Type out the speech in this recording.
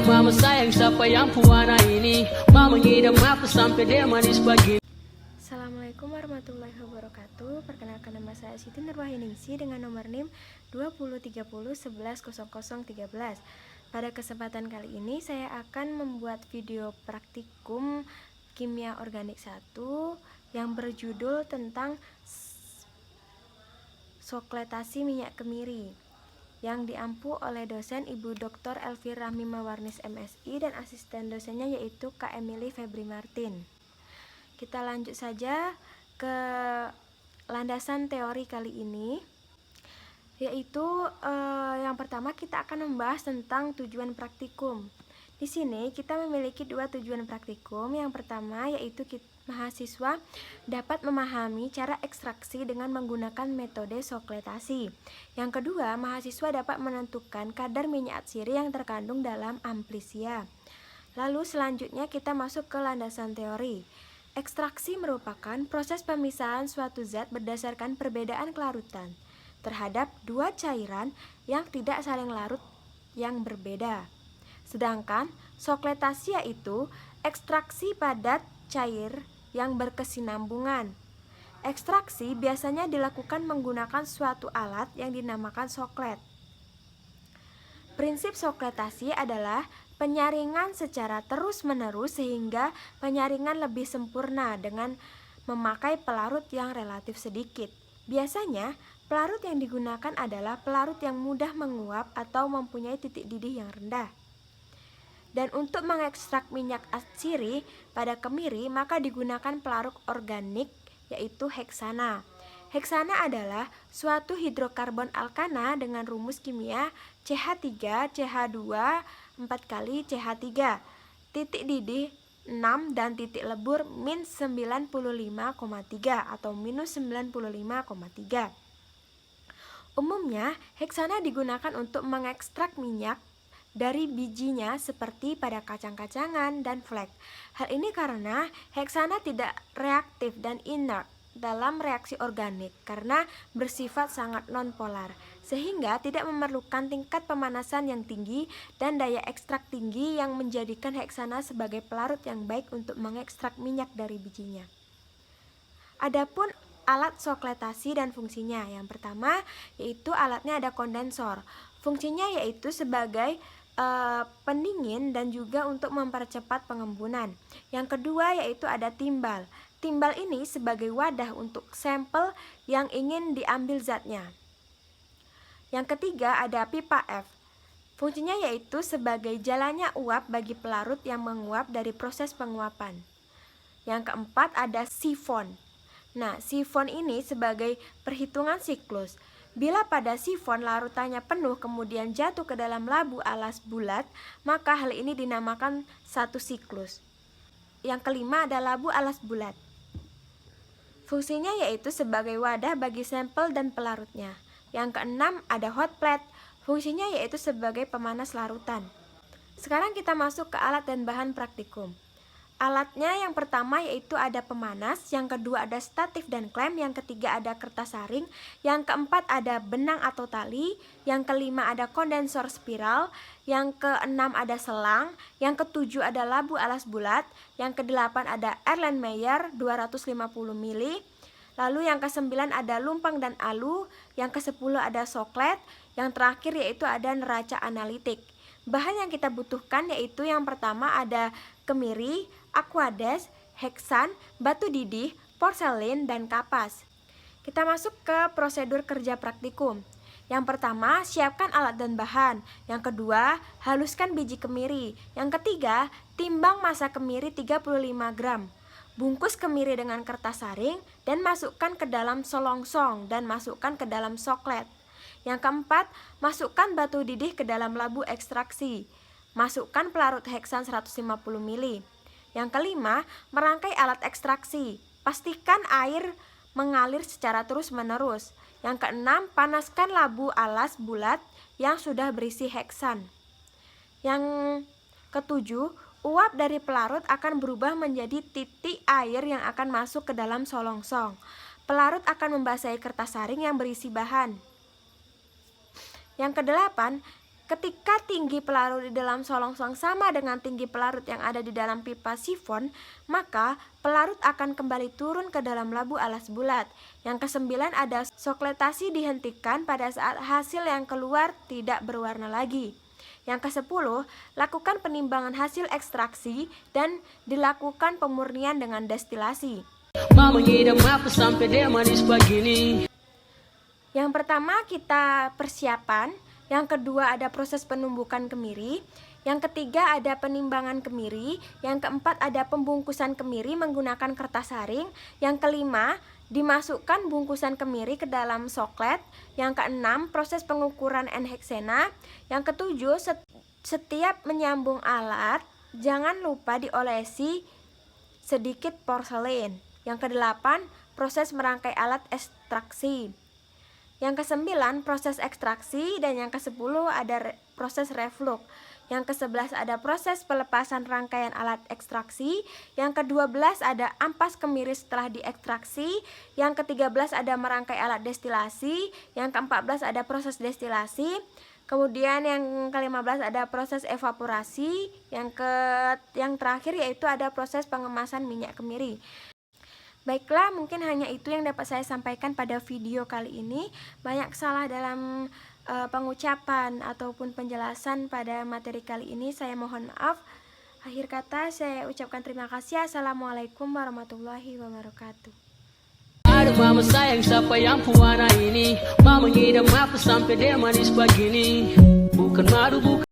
mama sayang siapa yang pewarna ini. Mama ngidam aku sampai dia manis begini. Assalamualaikum warahmatullahi wabarakatuh. Perkenalkan, nama saya Siti Nurwahiningsi dengan nomor NIM 2030110013. Pada kesempatan kali ini saya akan membuat video praktikum kimia organik 1 yang berjudul tentang sokletasi minyak kemiri, yang diampu oleh dosen Ibu Dr. Elvira Mimawarnis MSI dan asisten dosennya yaitu Kak Emily Febri Martin. Kita lanjut saja ke landasan teori kali ini, yaitu yang pertama kita akan membahas tentang tujuan praktikum. Di sini kita memiliki dua tujuan praktikum. Yang pertama yaitu mahasiswa dapat memahami cara ekstraksi dengan menggunakan metode sokletasi. Yang kedua, mahasiswa dapat menentukan kadar minyak atsiri yang terkandung dalam amplisia. Lalu selanjutnya kita masuk ke landasan teori. Ekstraksi merupakan proses pemisahan suatu zat berdasarkan perbedaan kelarutan terhadap dua cairan yang tidak saling larut yang berbeda. Sedangkan sokletasi yaitu ekstraksi padat cair yang berkesinambungan. Ekstraksi biasanya dilakukan menggunakan suatu alat yang dinamakan soklet. Prinsip sokletasi adalah penyaringan secara terus-menerus sehingga penyaringan lebih sempurna dengan memakai pelarut yang relatif sedikit. Biasanya, pelarut yang digunakan adalah pelarut yang mudah menguap atau mempunyai titik didih yang rendah. Dan untuk mengekstrak minyak atsiri pada kemiri, maka digunakan pelarut organik yaitu heksana. Heksana adalah suatu hidrokarbon alkana dengan rumus kimia CH3, CH2, 4 kali CH3, titik didih 6 dan titik lebur min 95,3 atau minus 95,3. Umumnya, heksana digunakan untuk mengekstrak minyak dari bijinya seperti pada kacang-kacangan dan flek. Hal ini karena heksana tidak reaktif dan inert dalam reaksi organik karena bersifat sangat nonpolar, sehingga tidak memerlukan tingkat pemanasan yang tinggi dan daya ekstrak tinggi yang menjadikan heksana sebagai pelarut yang baik untuk mengekstrak minyak dari bijinya. Adapun alat sokletasi dan fungsinya, yang pertama yaitu alatnya ada kondensor. Fungsinya yaitu sebagai pendingin dan juga untuk mempercepat pengembunan. Yang kedua yaitu ada timbal. Timbal ini sebagai wadah untuk sampel yang ingin diambil zatnya. Yang ketiga ada pipa F. Fungsinya yaitu sebagai jalannya uap bagi pelarut yang menguap dari proses penguapan. Yang keempat ada sifon. Nah, sifon ini sebagai perhitungan siklus. Bila pada sifon larutannya penuh kemudian jatuh ke dalam labu alas bulat, maka hal ini dinamakan satu siklus. Yang kelima ada labu alas bulat. Fungsinya yaitu sebagai wadah bagi sampel dan pelarutnya. Yang keenam ada hot plate. Fungsinya yaitu sebagai pemanas larutan. Sekarang kita masuk ke alat dan bahan praktikum. Alatnya yang pertama yaitu ada pemanas, yang kedua ada statif dan klem, yang ketiga ada kertas saring, yang keempat ada benang atau tali, yang kelima ada kondensor spiral, yang keenam ada selang, yang ketujuh ada labu alas bulat, yang kedelapan ada Erlenmeyer 250 ml, lalu yang kesembilan ada lumpang dan alu, yang kesepuluh ada soklet, yang terakhir yaitu ada neraca analitik. Bahan yang kita butuhkan yaitu yang pertama ada kemiri, aquades, heksan, batu didih, porselin, dan kapas. Kita masuk ke prosedur kerja praktikum. Yang pertama, siapkan alat dan bahan. Yang kedua, haluskan biji kemiri. Yang ketiga, timbang massa kemiri 35 gram. Bungkus kemiri dengan kertas saring dan masukkan ke dalam selongsong dan masukkan ke dalam soklet. Yang keempat, masukkan batu didih ke dalam labu ekstraksi. Masukkan pelarut heksan 150 ml. Yang kelima, merangkai alat ekstraksi. Pastikan air mengalir secara terus-menerus. Yang keenam, panaskan labu alas bulat yang sudah berisi heksan. Yang ketujuh, uap dari pelarut akan berubah menjadi titik air yang akan masuk ke dalam solongsong. Pelarut akan membasahi kertas saring yang berisi bahan. Yang kedelapan, Ketika tinggi pelarut di dalam selongsong sama dengan tinggi pelarut yang ada di dalam pipa sifon, maka pelarut akan kembali turun ke dalam labu alas bulat. Yang kesembilan ada sokletasi dihentikan pada saat hasil yang keluar tidak berwarna lagi. Yang ke-10, lakukan penimbangan hasil ekstraksi dan dilakukan pemurnian dengan destilasi. Mama ngidam apa sampai dia manis begini. Yang pertama kita persiapan. Yang kedua ada proses penumbukan kemiri. Yang ketiga ada penimbangan kemiri. Yang keempat ada pembungkusan kemiri menggunakan kertas saring. Yang kelima dimasukkan bungkusan kemiri ke dalam soklet. Yang keenam proses pengukuran N-heksena. Yang ketujuh setiap menyambung alat jangan lupa diolesi sedikit porselen. Yang kedelapan proses merangkai alat ekstraksi. Yang ke-9 proses ekstraksi, dan yang ke-10 ada proses reflux. Yang ke-11 ada proses pelepasan rangkaian alat ekstraksi. Yang ke-12 ada ampas kemiri setelah diekstraksi. Yang ke-13 ada merangkai alat destilasi. Yang ke-14 ada proses destilasi. Kemudian yang ke-15 ada proses evaporasi. Yang terakhir yaitu ada proses pengemasan minyak kemiri. Baiklah, mungkin hanya itu yang dapat saya sampaikan pada video kali ini. Banyak salah dalam pengucapan ataupun penjelasan pada materi kali ini, saya mohon maaf. Akhir kata saya ucapkan terima kasih. Assalamualaikum warahmatullahi wabarakatuh. Aduh mama sayang siapa yang pewarna ini. Mama ngidam apa sampai dia manis begini. Bukan madu bukan